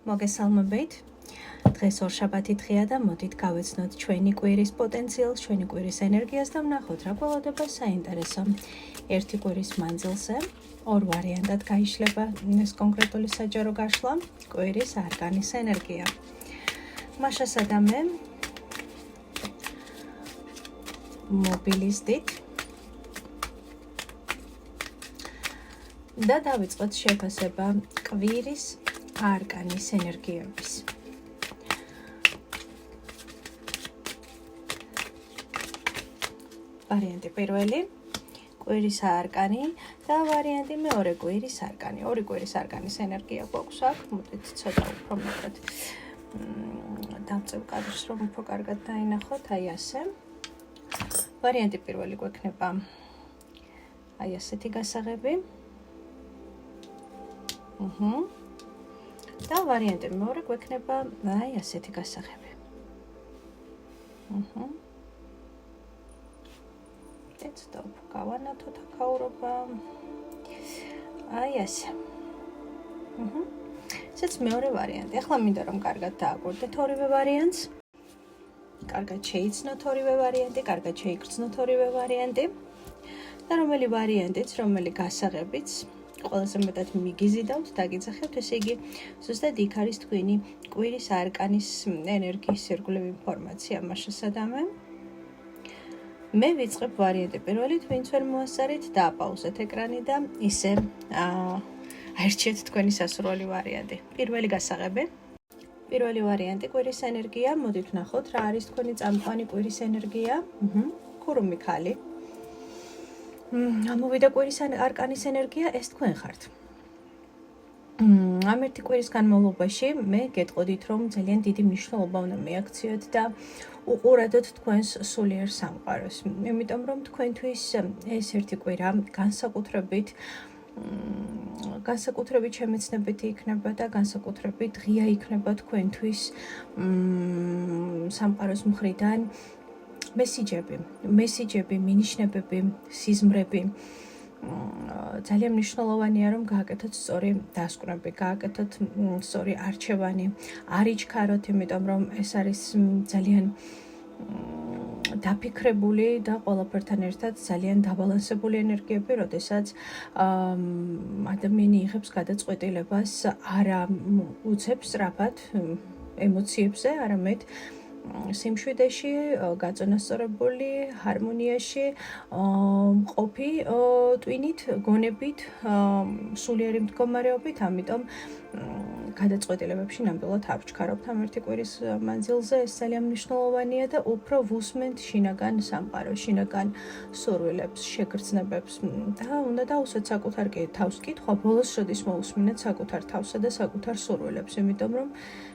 მოგესალმებით. დღეს ორშაბათი დღეა და მოდით გავეცნოთ ჩვენი კვირის პოტენციალს, ჩვენი კვირის ენერგიას და ვნახოთ რა გველოდება საინტერესო. ერთი კვირის მანძილზე ორ ვარიანტად გაიშლება ეს კონკრეტული საჯარო გაშლა, კვირის არკანის ენერგია. მაშასა და მე მობილისტით და დავიწყოთ შეფასება კვირის არკანის ენერგიების. ვარიანტი პირველი, კვირის არკანი და ვარიანტი მეორე, კვირის არკანი. ორი კვირის არკანის ენერგია გვაქვს აქ, მოდით ცოტა უფრო მეტად დავწევ კადრს, რომ უფრო კარგად დაინახოთ, აი ასე. ვარიანტი პირველი გვექნება აი ასეთი გასაღები. და ვარიანტი მეორე გვექნება აი ასეთი გასაღები. ცოტა უფრო გავანათოთ აქაურობა. აი ასე. ესეც მეორე ვარიანტი. ახლა მინდა რომ კარგად დააკვირდეთ ორივე ვარიანტს. კარგად შეიცნოთ ორივე ვარიანტი, კარგად შეიგრძნოთ ორივე ვარიანტი. და რომელი ვარიანტიც, რომელი გასაღებიც ყველაზე მეტად მიგიზიდავთ, დაგიძახებთ, ესე იგი ზუსტად იქ არის თქვენი კვირის არკანის ენერგიის ირგვლივ ინფორმაცია მაშასა და მე ვიწყებ ვარიანტი პირველით, ვინც ვერ მოასწარით, დააპაუზეთ ეკრანი და ისე აირჩიეთ თქვენი სასურველი ვარიანტი. პირველი გასაღები. პირველი ვარიანტი კვირის ენერგია, მოდით ვნახოთ რა არის თქვენი წამყვანი კვირის ენერგია. ქურუმი ქალი. ამოვიდა კვირის არკანის ენერგია, ეს თქვენ ხართ. ამ ერთი კვირის განმავლობაში მე გეტყოდით, რომ ძალიან დიდი მნიშვნელობა უნდა მიაქციოთ და უყურადოთ თქვენს სულიერ სამყაროს. იმიტომ რომ თქვენთვის ეს ერთი კვირა განსაკუთრებით შემეცნებითი იქნება და განსაკუთრებით ღია იქნება თქვენთვის სამყაროს მხრიდან მესიჯები, მინიშნებები, სიზმრები. ძალიან მნიშვნელოვანია რომ გააკეთოთ სწორი დასკვნები, გააკეთოთ სწორი არჩევანი, არ იჩქაროთ, იმიტომ რომ ეს არის ძალიან დაფიქრებული და ყველაფერთან ერთად ძალიან დაბალანსებული ენერგიები, როდესაც ადამიანი იღებს გადაწყვეტილებას არა უცებ სწრაფად ემოციებზე, არამედ სიმშვიდეში, გაწონასწორებული, ჰარმონიაში, მყოფი ტვინით, გონებით, სულიერი მდგომარეობით, ამიტომ გადაწყვეტილებებში ნამდვილად ავჩქარობთ ამ ერთი კვირის მანძილზე, ეს ძალიან მნიშვნელოვანია და უფრო ვუსმენთ შინაგან სამყაროს, შინაგან სურვილებს, შეგრძნებებს და უნდა დავუსვათ საკუთარ თავს კითხვა, ბოლოს როდის მოусმინეთ საკუთარ თავსა და საკუთარ სურვილებს, იმიტომ რომ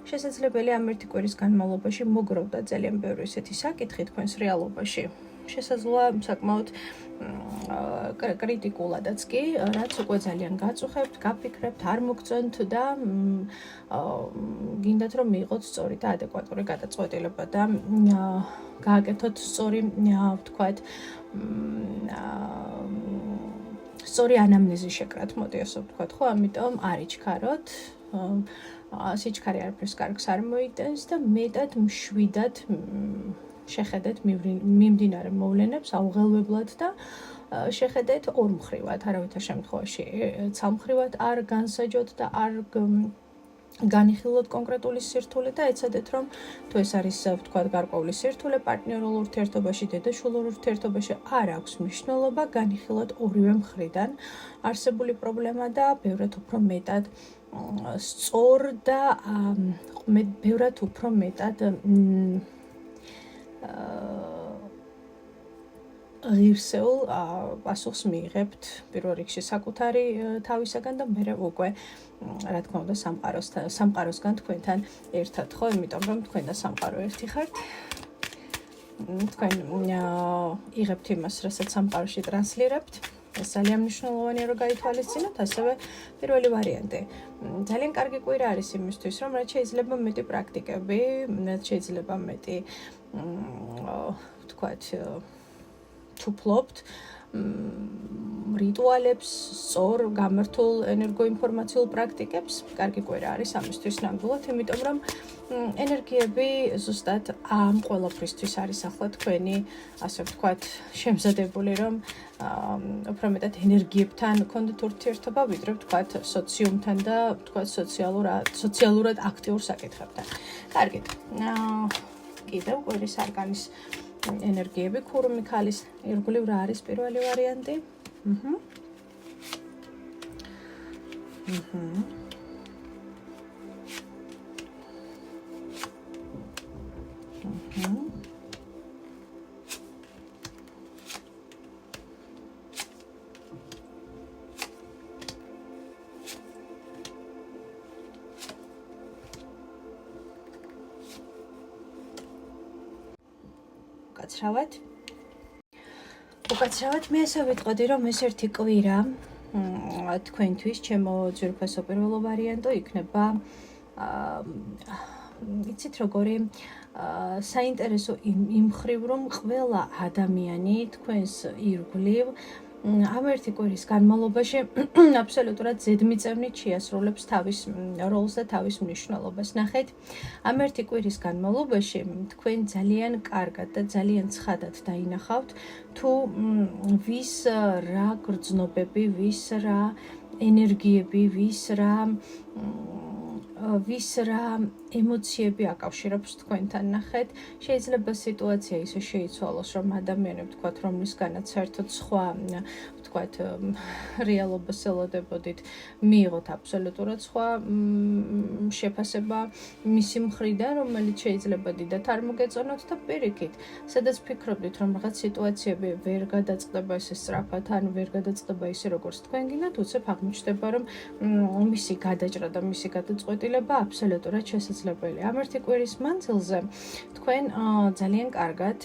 შესაძლებელია ამ ერთი კვირის განმავლობაში მოგროვდა ძალიან ბევრი ესეთი საკითხი თქვენს რეალობაში. შესაძლოა საკმაოდ კრიტიკულადაც კი, რაც უკვე ძალიან გაწუხებთ, გაფიქრებთ, არ მოგწონთ და გინდათ რომ მიიღოთ სწორი და ადეკვატური გადაწყვეტილება და გააკეთოთ სწორი, ვთქვათ, სწორი ანამნეზი შეკრათ, მოდი ასე ვთქვათ, ხო? ამიტომ არ იჩქაროთ. სიჩქარე არაფერს კარგს არ მოიტანს და მეტად მშვიდად შეხედეთ მიმდინარე მოვლენებს აუღელვებლად და შეხედეთ ორმხრივად, არავითარ შემთხვევაში ცალმხრივად არ განსაჯოთ და არ განიხილოთ კონკრეტული სირთულე და ეცადეთ რომ თუ ეს არის ვთქვათ გარკვეული სირთულე პარტნიორულ ურთიერთობაში, დედაშვილურ ურთიერთობაში არ აქვს მნიშვნელობა, განიხილოთ ორივე მხრიდან არსებული პრობლემა და ბევრად უფრო მეტად სწორ და ბევრად უფრო მეტად ღირსეულ პასუხს მიიღებთ პირველ რიგში საკუთარი თავისაგან და მერე უკვე რა თქმა უნდა სამყაროსგან თქვენთან ერთად, ხო? იმიტომ რომ თქვენ და სამყარო ერთი ხართ. თქვენ იღებთ იმას, რასაც სამყაროში ტრანსლირებთ. ეს ძალიან მნიშვნელოვანია რომ გაითვალისწინოთ, ასევე პირველი ვარიანტი. ძალიან კარგი კვირა არის იმისთვის, რომ რაც შეიძლება მეტი პრაქტიკები, რაც შეიძლება მეტი ვთქვათ, თუ ფლობთ, რიტუალებს, სწორ გამართულ ენერგოინფორმაციულ პრაქტიკებს, კარგი კვირა არის ამისთვის ნამდვილად, იმიტომ რომ ენერგიები ზუსტად ამ ყველაფრისთვის არის ახლა თქვენი, ასე ვთქვათ, შემზადებული, რომ უფრო მეტად ენერგიებთან გქონდეთ ურთიერთობა, ვიდრე ვთქვათ სოციუმთან და ვთქვათ სოციალურად აქტიურ საკითხებთან. კარგით. კიდევ კვირის არკანის ენერგიები, ქურუმი ქალის ირგვლივ რა არის პირველი ვარიანტი? უკაცრავად მე ასე ვიტყოდი, რომ ეს ერთი კვირა თქვენთვის ჩემო ძვირფასო პირველო ვარიანტო იქნება იცით როგორი საინტერესო იმ მხრივ, რომ ყველა ადამიანი თქვენს ირგვლივ ამ ერთი კვირის განმავლობაში აბსოლუტურად ზედმიწევნით შეასრულებს თავის როლს და თავის მნიშვნელობას. ნახეთ, ამ ერთი კვირის განმავლობაში თქვენ ძალიან კარგად და ძალიან ცხადად დაინახავთ, თუ ვის რა გრძნობები, ვის რა ენერგიები, ვის რა ემოციები აკავშირებს თქვენთან. ნახეთ, შეიძლება სიტუაცია ისე შეიცვალოს, რომ ადამიანები ვთქვათ, რომლისგანაც საერთოდ სხვა ვთქვათ რეალობას ელოდებოდით, მიიღოთ აბსოლუტურად სხვა შეფასება მისი მხრიდან, რომელიც შეიძლება დიდად არ მოგეწონოთ და პირიქით, სადაც ფიქრობდით, რომ რაღაც სიტუაციები ვერ გადაწყდება ისე სწრაფად, ან ვერ გადაწყდება ისე, როგორც თქვენ გინდათ, უცებ აღმოჩნდება, რომ მისი გადაჭრა და მისი გადაწყვეტილება აბსოლუტურად შესაძლებელია. ამ ერთი კვირის მანძილზე თქვენ ძალიან კარგად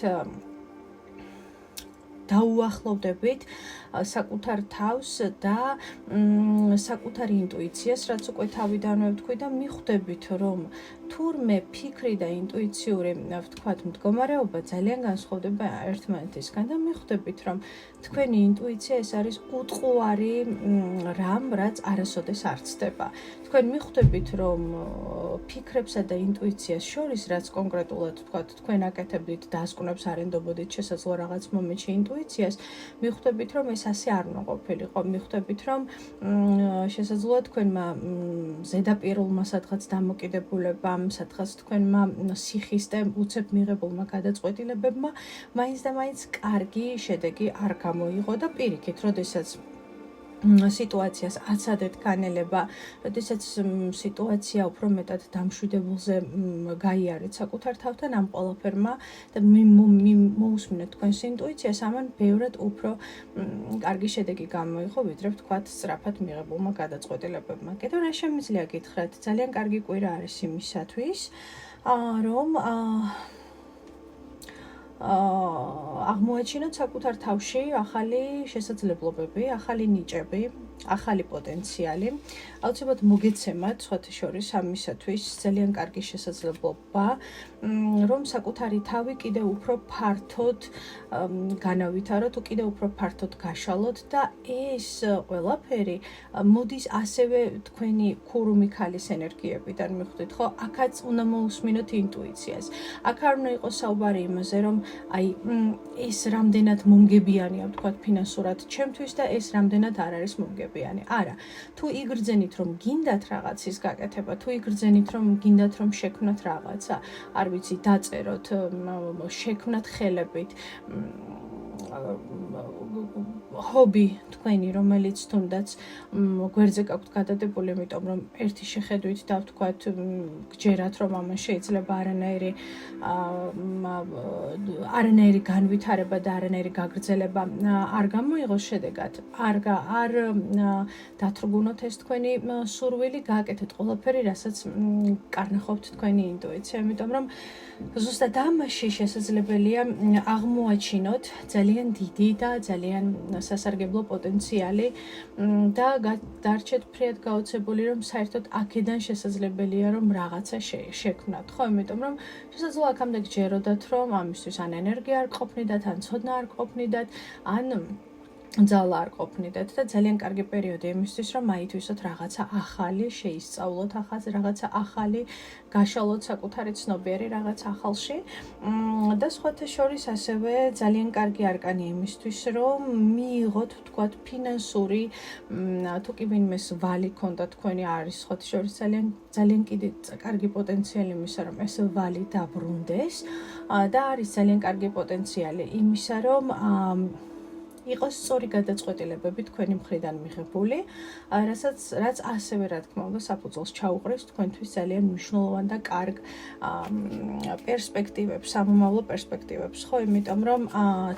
დაუახლოვდებით საკუთარ თავს და საკუთარ ინტუიციას, რაც უკვე თავიდანვე ვთქვი და მიხვდებით, რომ თურმე ფიქრი და ინტუიციური, ვთქვათ, მდგომარეობა ძალიან განსხვავდება ერთმანეთისგან და მიხვდებით, რომ თქვენი ინტუიცია ეს არის უტყუარი რამ, რაც არასოდეს არ ცდება. თქვენ მიხვდებით, რომ ფიქრებსა და ინტუიციას შორის, რაც კონკრეტულად ვთქვათ, თქვენ აკეთებდით, დასკვნებს არ ენდობოდით შესაძლოა რაღაც მომენტში ინტუიციას, მიხვდებით, რომ ეს ასე არ უნდა ყოფილიყო. მიხვდებით, რომ შესაძლოა თქვენმა ზედაპირულმა სადღაც დამოკიდებულებამ, სადღაც თქვენმა სიხისტემ უცებ მიღებულმა გადაწყვეტილებებმა მაინც და მაინც კარგი შედეგი არ გამოიღო და პირიქით, როდესაც სიტუაციას აცადეთ განელება, როდესაც სიტუაცია უფრო მეტად დამშვიდებულზე გაიარეთ საკუთარ თავთან ამ ყველაფერმა და მოусმინეთ თქვენს ინტუიციას, ამან ბევრად უფრო კარგი შედეგი გამოიღო, ვიდრე ვთქვათ სწრაფად მიღებულმა გადაწყვეტილებებმა. კიდევ რა შემიძლია გითხრათ, ძალიან კარგი კვირა არის იმისათვის, რომ აღმოაჩინოთ საკუთარ თავში ახალი შესაძლებლობები, ახალი ნიჭები, ახალი პოტენციალი. აუცილებლად მოგეცემათ სხვათა შორის ამისათვის ძალიან კარგი შესაძლებლობა, რომ საკუთარი თავი კიდევ უფრო ფართოდ განავითაროთ, კიდევ უფრო ფართოდ გაშალოთ და ეს ყველაფერი მოდის ასევე თქვენი ქურუმი ქალის ენერგიებიდან, მიხვდით ხო? აქაც უნდა მოусმინოთ ინტუიციას. აქ არ უნდა იყოს საუბარი იმაზე, რომ აი ეს რამდენად მომგებიანია, ვთქვათ, ფინანსურად ჩემთვის და ეს რამდენად არ არის მომგებიანი. არა, თუ იგრძენით, რომ გინდათ რაღაცის გაკეთება, თუ იგრძენით, რომ გინდათ, რომ შექმნათ რაღაცა, არ ვიცი, დაწეროთ, შექმნათ ხელებით, ჰობი თქვენი, რომელიც თუნდაც გვერდზე გაქვთ გადადებული, იმიტომ რომ ერთი შეხედვით და ვთქვათ, გჯერათ, რომ ამან შეიძლება არანაირი განვითარება და არანაირი გაგრძელება არ გამოიღოს შედეგად, არ დათრგუნოთ ეს თქვენი სურვილი, გააკეთეთ ყველაფერი, რასაც კარნახობთ თქვენი ინტუიცია, იმიტომ რომ ზუსტად ამაში შესაძლებელია აღმოაჩინოთ ძალიან დიდი და ძალიან სასარგებლო პოტენციალი და დარჩეთ ფრიად გაოცებული, რომ საერთოდ აქედან შესაძლებელია, რომ რაღაცა შექმნათ, ხო? იმიტომ რომ შესაძლოა აქამდე გჯეროდათ, რომ ამისთვის ან ენერგია არ ყოფნიდათ, ან ცოდნა არ ყოფნიდათ, ან ძალა არ ყოფნიდეთ და ძალიან კარგი პერიოდი იმისთვის, რომ აითვისოთ რაღაცა ახალი, შეისწავლოთ რაღაცა ახალი, გაშალოთ საკუთარი ცნობიერი რაღაც ახალში. და სხვათა შორის ასევე ძალიან კარგი არკანი იმისთვის, რომ მიიღოთ, ვთქვათ, ფინანსური, თუ კი ვინმეს ვალი ქონდა თქვენი არის სხვათა შორის ძალიან კიდე კარგი პოტენციალი იმისა, რომ ეს ვალი დაბრუნდეს და არის ძალიან კარგი პოტენციალი იმისა, რომ იყოს სწორი გადაწყვეტილებები თქვენი მხრიდან მიღებული, რაც ასევე რა თქმა უნდა საფუძველს ჩაუყრეს თქვენთვის ძალიან მნიშვნელოვან და კარგ პერსპექტივებს, სამომავლო პერსპექტივებს, ხო, იმიტომ რომ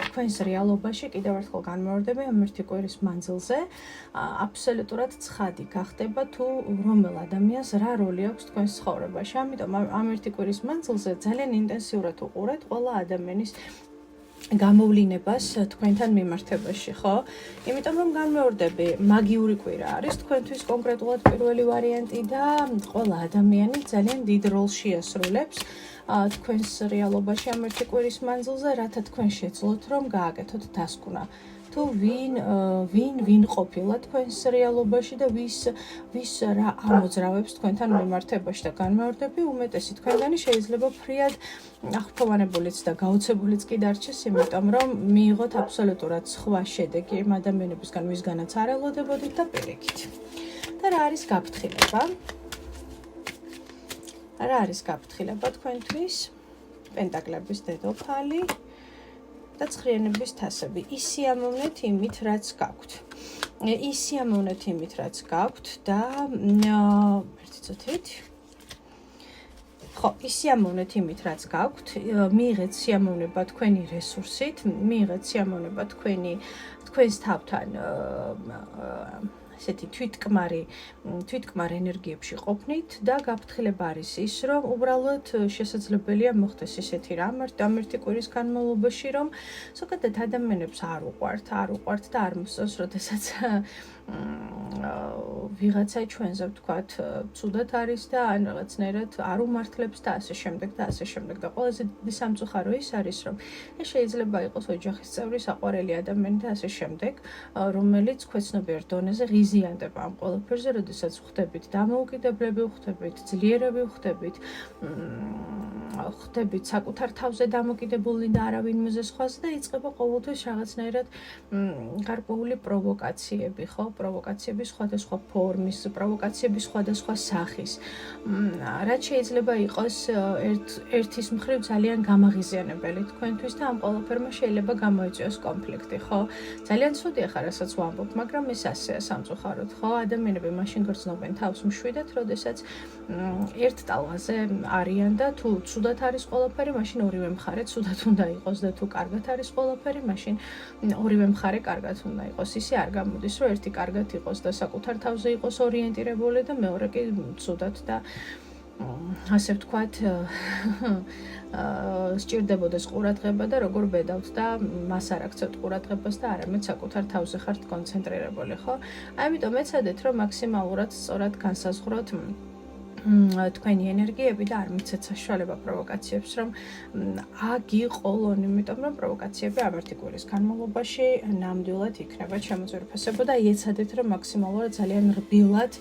თქვენს რეალობაში კიდევ ერთხელ განმეორდები ამ ერთი კვირის მანძილზე აბსოლუტურად ცხადი გახდება თუ რომელ ადამიანს რა როლი აქვს თქვენს ცხოვრებაში. ამიტომ ამ ერთი კვირის მანძილზე ძალიან ინტენსიურად უყურეთ ყველა ადამიანის გამოვლინებას თქვენთან მიმართებაში, ხო? იმიტომ რომ განმეორდები, მაგიური კვირა არის თქვენთვის კონკრეტულად პირველი ვარიანტი და ყველა ადამიანი ძალიან დიდ როლს შეასრულებს თქვენს რეალობაში ამ ერთი კვირის მანძილზე, რათა თქვენ შეძლოთ რომ გააკეთოთ დასკვნა. თუ ვინ ყოფილა თქვენს რეალობაში და ვის რა ამოძრავებს თქვენთან მიმართებაში და განმეორდები, უმეტესი თქვენგანი შეიძლება ფრიად აღფრთოვანებულიც და გაოცებულიც კი დარჩეს, იმიტომ რომ მიიღოთ აბსოლუტურად სხვა შედეგი იმ ადამიანებისგან, ვისგანაც არ ელოდებოდით და პირიქით. და რა არის გაფრთხილება? რა არის გაფრთხილება თქვენთვის? პენტაკლების დედოფალი და ცხრიანების თასები. ისიამოვნეთ იმით, რაც გაქვთ. ისიამოვნეთ იმით, რაც გაქვთ და ერთი წუთით. ხო, ისიამოვნეთ იმით, რაც გაქვთ, მიიღეთ სიამოვნება თქვენი რესურსით, მიიღეთ სიამოვნება თქვენს თავთან ესეთი თვითკმარ ენერგიებში ყოფნით და გაფრთხილება არის ის, რომ უბრალოდ შესაძლებელია მოხდეს ისეთი რამ ამ ერთი კვირის განმავლობაში, რომ ზოგადად ადამიანებს არ უყვართ და არ მოსწონს, როდესაც ვიღაცა ჩვენზე ვთქვათ, ცუდად არის და ან რაღაცნაირად არ უმართლებს და ასე შემდეგ და ასე შემდეგ. და ყველაზე დიდი სამწუხარო ის არის, რომ ეს შეიძლება იყოს ოჯახის წევრი, საყვარელი ადამიანი და ასე შემდეგ, რომელიც ქვეცნობიერ დონეზე ღიზიანდება ამ ყველაფერზე, როდესაც ხვდებით დამოუკიდებლები, ხვდებით ძლიერები, ხვდებით საკუთარ თავზე დამოკიდებული და არავინმეზე სხვაზე და იწყება ყოველთვის რაღაცნაირად გარკვეული პროვოკაციები, ხო? პროვოკაციები სხვადასხვა ფორმის, პროვოკაციები სხვადასხვა სახის. რაც შეიძლება იყოს ერთის მხრივ ძალიან გამაღიზიანებელი თქვენთვის და ამ ყველაფერმა შეიძლება გამოიწვიოს კონფლიქტი, ხო? ძალიან ცუდი ახლა რასაც ვამბობ, მაგრამ ეს ასეა სამწუხაროდ, ხო? ადამიანები მაშინ გრძნობენ თავს მშვიდად, როდესაც ერთ ტალღაზე არიან და თუ ცუდად არის ყველაფერი, მაშინ ორივე მხარე ცუდად უნდა იყოს და თუ კარგად არის ყველაფერი, მაშინ ორივე მხარე კარგად უნდა იყოს. ისე არ გამოდის, რომ ერთი კარგად იყოს და საკუთარ თავზე იყოს ორიენტირებული და მეორე კი ცუდად და ასე ვთქვათ, სჭირდებოდეს ყურადღება და როგორ ბედავთ და მას არ აქცევთ ყურადღებას და არამედ საკუთარ თავზე ხართ კონცენტრირებული, ხო? ამიტომ ეცადეთ, რომ მაქსიმალურად სწორად განსაზღვროთ თქვენი ენერგიები და არ მიცეთ საშუალება პროვოკაციებს, რომ აგიყოლონ, იმიტომ რომ პროვოკაციები ამ ერთი კვირის განმავლობაში ნამდვილად იქნება ჩამოწვირფასება და ეცადეთ, რომ მაქსიმალურად ძალიან რბილად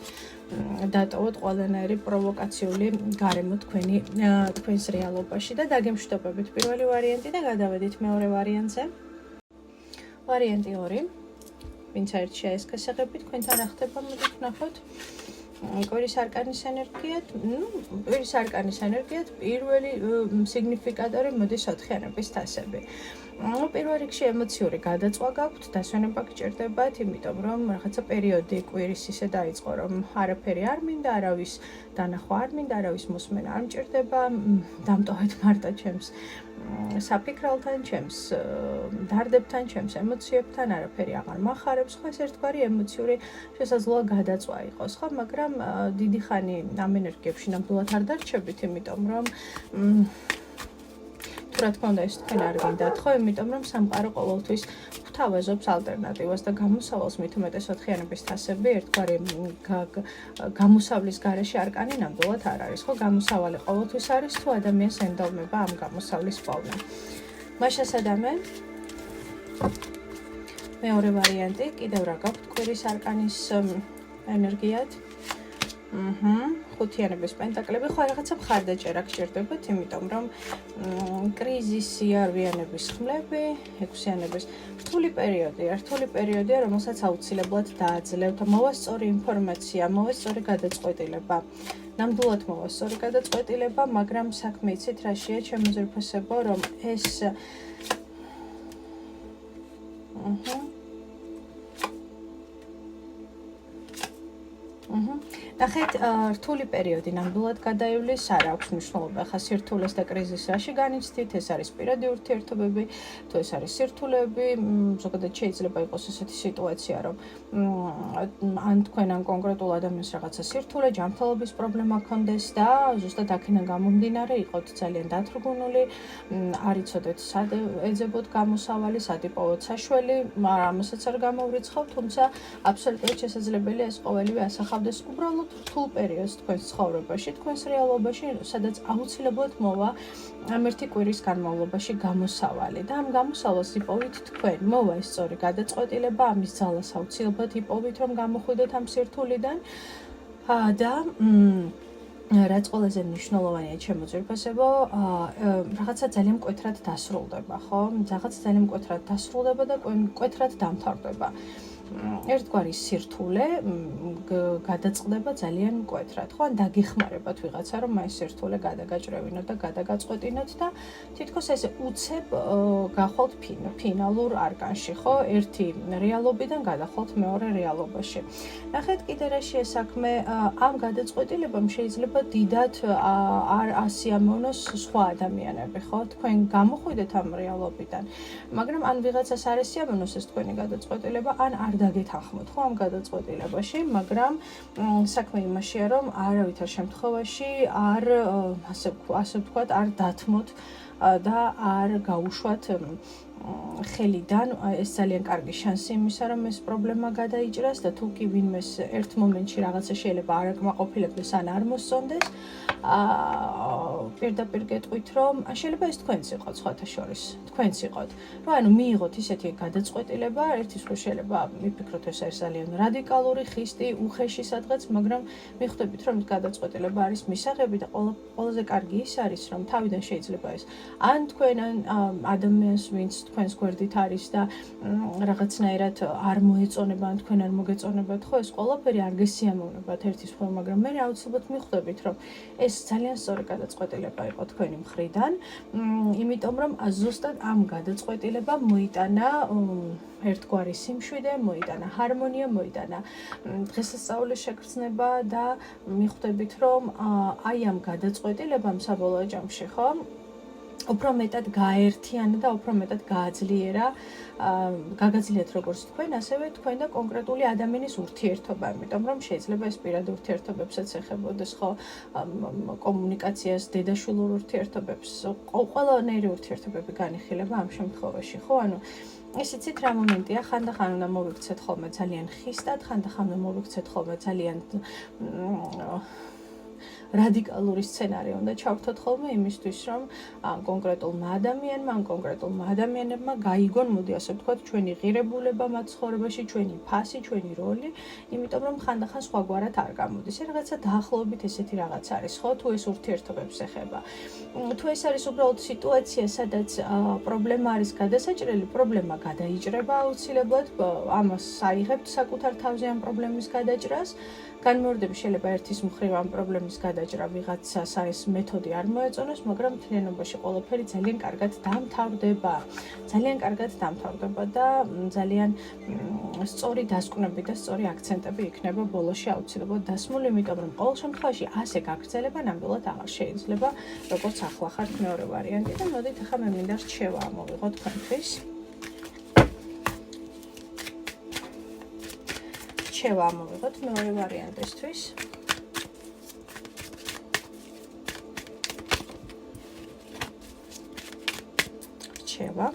დატოვოთ ყველანაირი პროვოკაციული გარემო თქვენს რეალობაში და დაგემშვიდობებით პირველი ვარიანტი და გადავედით მეორე ვარიანტზე. ვარიანტი 2. ვინც აერთ შეესქესაღები, თქვენთან რა ხდება, მოდით ვნახოთ. კვირის არკანის ენერგიად პირველი სიგნიფიკატორი მოდის ოთხიანების თასები. პირველ რიგში ემოციური გადაწვა გაქვთ, დასვენება გჭირდებათ, იმიტომ რომ რაღაცა პერიოდი კვირის ისე დაიწყო, რომ არაფერი არ მინდა, არავის დანახვა არ მინდა, არავის მოსმენა არ მჭირდება, დამტოვეთ მარტო ჩემს საფიქრალთან, ჩემს დარდებთან, ჩემს ემოციებთან, არაფერი აღარ მახარებს, ხო, ეს ერთგვარი ემოციური შესაძლოა გადაწვა იყოს, ხო, მაგრამ დიდი ხანი ამ ენერგიებში ნამდვილად არ დარჩებით, იმიტომ რომ თუ რა თქმა უნდა ეს თქვენ არ გინდათ, ხო, იმიტომ რომ სამყარო ყოველთვის გვთავაზობს ალტერნატივას და გამოსავალს, მით უმეტეს ოთხიანების თასები ერთგვარი გამოსავლის გარეშე არკანი ნამდვილად არ არის, ხო, გამოსავალი ყოველთვის არის, თუ ადამიანს ენდომება ამ გამოსავლის პოვნა. მაშასადამე მეორე ვარიანტი, კიდევ რა გაქვთ კვირის არკანის ენერგიად. ხუთიანების პენტაკლები, ხო რაღაცა მხარდაჭერა გჭირდებათ, იმიტომ რომ კრიზისი, არვიანების ხმლები, ექვსიანების რთული პერიოდია, რომელსაც აუცილებლად დააძლევთ. მოვა სწორი ინფორმაცია, მოვა სწორი გადაწყვეტილება. ნამდვილად მოვა სწორი გადაწყვეტილება, მაგრამ საქმე იცით რაშია, ჩემო ძვირფასებო, რომ ეს ნახეთ, რთული პერიოდი ნამდვილად გადაივლის, არ აქვს მნიშვნელობა ხა სირთულეს და კრიზისს რაში განიცდით, ეს არის პირადი ურთიერთობები, თუ ეს არის სირთულეები, ზოგადად შეიძლება იყოს ესეთი სიტუაცია, რომ ან თქვენ ან კონკრეტულ ადამიანს რაღაცა სირთულე, ჯანმრთელობის პრობლემა ჰქონდეს და ზუსტად აქედან გამომდინარე იყოთ ძალიან დათრგუნული, არ იცოდეთ სად ეძებოთ გამოსავალი, სად იპოვოთ საშველი, ამასაც არ გამოვრიცხავთ, თუმცა აბსოლუტურად შესაძლებელია ეს ყოველივე ასახავდეს უბრალოდ რთულ პერიოდს თქვენს ცხოვრებაში, თქვენს რეალობაში, სადაც აუცილებლად მოვა ამ ერთი კვირის განმავლობაში გამოსავალი და ამ გამოსავალს იპოვით თქვენ. მოვა ეს სწორი გადაწყვეტილება, ამის ძალას აუცილებლად იპოვით, რომ გამოხვიდეთ ამ სირთულიდან და რაც ყველაზე მნიშვნელოვანია ჩემო ძვირფასებო, რაღაცა ძალიან მკვეთრად დასრულდება, ხო? რაღაცა ძალიან მკვეთრად დასრულდება და მკვეთრად დამთავრდება. ერთგვარი სირთულე გადაწყდება ძალიან მკვეთრად, ხო? ან დაგეხმარებათ ვიღაცა, რომ აი სირთულე გადაგაჭრევინოთ და გადაგაწყვეტინოთ და თითქოს ესე უცებ გახვალთ ფინალურ არკანში, ხო? ერთი რეალობიდან გადახვალთ მეორე რეალობაში. ნახეთ, კიდე რაშია საქმე, ამ გადაწყვეტილებამ შეიძლება დიდად არ ასიამოვნოს სხვა ადამიანები, ხო? თქვენ გამოხვიდეთ ამ რეალობიდან, მაგრამ ან ვიღაცას არ ესიამოვნოს ეს თქვენი გადაწყვეტილება, ან არ დაგეთანხმოთ ხო ამ გადაწყვეტილებაში, მაგრამ საქმე იმაშია, რომ არავითარ შემთხვევაში არ ასე ვთქვათ, არ დათმოთ და არ გაუშვათ ხელიდან ეს ძალიან კარგი შანსი იმისა, რომ ეს პრობლემა გადაიჭრას და თუ კი ვინმეს ერთ მომენტში რაღაცა შეიძლება არ აკმაყოფილებდეს ან არ მოსწონდეს, პირდაპირ გეტყვით, რომ შეიძლება ეს თქვენც იყოთ სხვათა შორის, თქვენც იყოთ. რომ ანუ მიიღოთ ისეთი გადაწყვეტილება, ერთის ხო შეიძლება მიფიქროთ ეს არის ძალიან რადიკალური, ხისტი, უხეში სადღაც, მაგრამ მიხვდებით, რომ გადაწყვეტილება არის მისაღები და ყველაზე კარგი ის არის, რომ თავიდან შეიძლება ეს ან თქვენ ან ადამიანს, ვინც თქვენს გვერდით არის და რაღაცნაირად არ მოეწონება, ან თქვენ არ მოგეწონებათ, ხო ეს ყველაფერი არ გესიამოვნებათ ერთის მხრივ, მაგრამ მე აუცილებლად მიხვდებით, რომ ეს ძალიან სწორი გადაწყვეტილება იყო თქვენი მხრიდან, იმიტომ რომ ზუსტად ამ გადაწყვეტილებამ მოიტანა ერთგვარი სიმშვიდე, მოიტანა ჰარმონია, მოიტანა დღესასწაულის შეგრძნება და მიხვდებით, რომ აი ამ გადაწყვეტილებამ საბოლოო ჯამში, ხო? უფრო მეტად გააერთიანა და უფრო მეტად გააძლიერა, გაგაძლიათ როგორც თქვენ, ასევე თქვენ და კონკრეტული ადამიანის ურთიერთობა, იმიტომ რომ შეიძლება ეს პირადი ურთიერთობებსაც ეხებოდეს, ხო, კომუნიკაციას, დედაშვილურ ურთიერთობებს, ყველანაირი ურთიერთობები განიხილება ამ შემთხვევაში, ხო, ანუ ეს იცით რა მომენტია, ხანდახან უნდა მოვიქცეთ ხოლმე ძალიან ხისტად, ხანდახან უნდა მოვიქცეთ ხოლმე ძალიან რადიკალური სცენარი უნდა ჩავრთოთ ხოლმე იმისთვის, რომ კონკრეტულმა ადამიანებმა გაიგონ, მოდი ასე ვთქვათ, ჩვენი ღირებულება მათ ცხოვრებაში, ჩვენი ფასი, ჩვენი როლი, იმიტომ რომ ხანდახან სხვაგვარად არ გამოდის. რაღაცა დაახლოებით ესეთი რაღაც არის, ხო, თუ ეს ურთიერთობებს ეხება. თუ ეს არის უბრალოდ სიტუაცია, სადაც პრობლემა არის გადასაჭრელი, პრობლემა გადაიჭრება აუცილებლად, ამას აიღებთ საკუთარ თავზე ამ პრობლემის გადაჭრას. განმეორდები შეიძლება ერთის მხრივ ამ პრობლემის გადაჭრა ვიღაცას ეს მეთოდი არ მოეწონოს, მაგრამ მთლიანობაში ყველაფერი ძალიან კარგად დამთავრდება. ძალიან კარგად დამთავრდება და ძალიან სწორი დასკვნები და სწორი აქცენტები იქნება ბოლოში აუცილებლად დასმული, იმიტომ რომ ყოველ შემთხვევაში ასე გაგრძელება ნამდვილად აღარ შეიძლება, როგორც ახლა ხართ მეორე ვარიანტი და მოდით ახლა მე მინდა რჩევა ამოვიღოთ თქვენთვის. რჩევა ამოვიღოთ მეორე ვარიანტისთვის. რჩევა.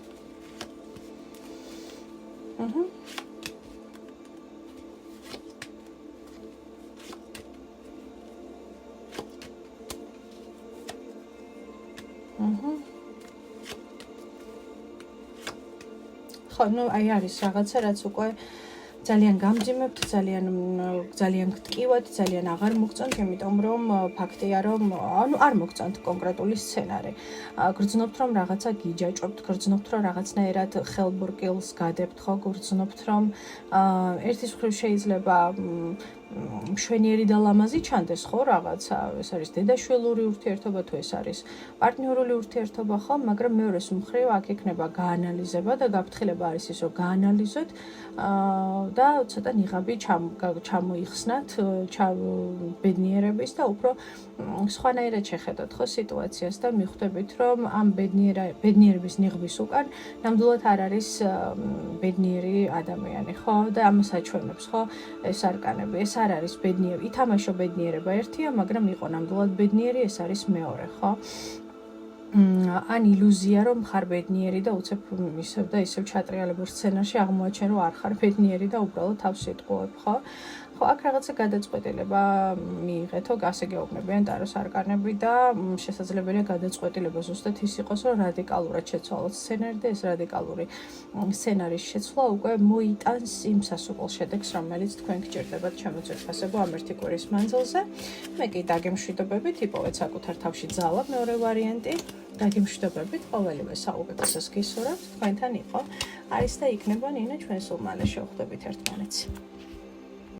ხო, ну აი არის რაღაცა, რაც უკვე ძალიან გამძიმებთ, ძალიან გტკივათ, ძალიან აღარ მოგწონთ, იმიტომ რომ ფაქტია, რომ ანუ არ მოგწონთ კონკრეტული სცენარი. გრძნობთ, რომ რაღაცა გიჯაჭვებთ, გრძნობთ, რომ რაღაცნაირად ხელბურკილს გადებთ, ხო, გრძნობთ, რომ ერთის მხრივ შეიძლება მშვენიერი და ლამაზი ჩანდეს, ხო, რაღაცა, ეს არის დედაშვილური ურთიერთობა თუ ეს არის პარტნიორული ურთიერთობა, ხო, მაგრამ მეორეს მხრივ აქ ექნება გაანალიზება და გაფრთხილება არის ის, რომ გაანალიზოთ და ცოტა ნიღაბი ჩამოიხსნათ ბედნიერების და უფრო სხვანაირად შეხედოთ, ხო, სიტუაციას და მიხვდებით, რომ ამ ბედნიერების ნიღბის უკან ნამდვილად არ არის ბედნიერი ადამიანი, ხო, და ამას აჩვენებს, ხო, ეს არკანები, ეს არ არის ბედნიერი, ითამაშო ბედნიერება ერთია, მაგრამ იყო ნამდვილად ბედნიერი, ეს არის მეორე, ხო? ან ილუზია, რომ ხარ ბედნიერი და უცებ ისევ და ისევ ჩატრიალებულ სცენარში აღმოაჩენ, რომ არ ხარ ბედნიერი და უბრალოდ თავს იტყუებ, ხო? ხო, აქ რაღაცა გადაწყვეტილება მიიღეთო, ასე გეუბნებიან ტაროს არკანები და შესაძლებელია გადაწყვეტილება ზუსტად ის იყოს, რომ რადიკალურად შეცვალოთ სცენარი და ეს რადიკალური სცენარის შეცვლა უკვე მოიტანს იმ სასურველ შედეგს, რომელიც თქვენ გჭირდებათ შემოწესებო ამ ერთი კვირის მანძილზე. მე კი დაგემშვიდობებით, იპოვეთ საკუთარ თავში ძალა, მეორე ვარიანტი. დაგემშვიდობებით, ყოველივე საუკეთესოს გისურვებთ, თქვენთან იყო არის და იქნება ნინა, ჩვენ სულ მალე შევხვდებით ერთმანეთს.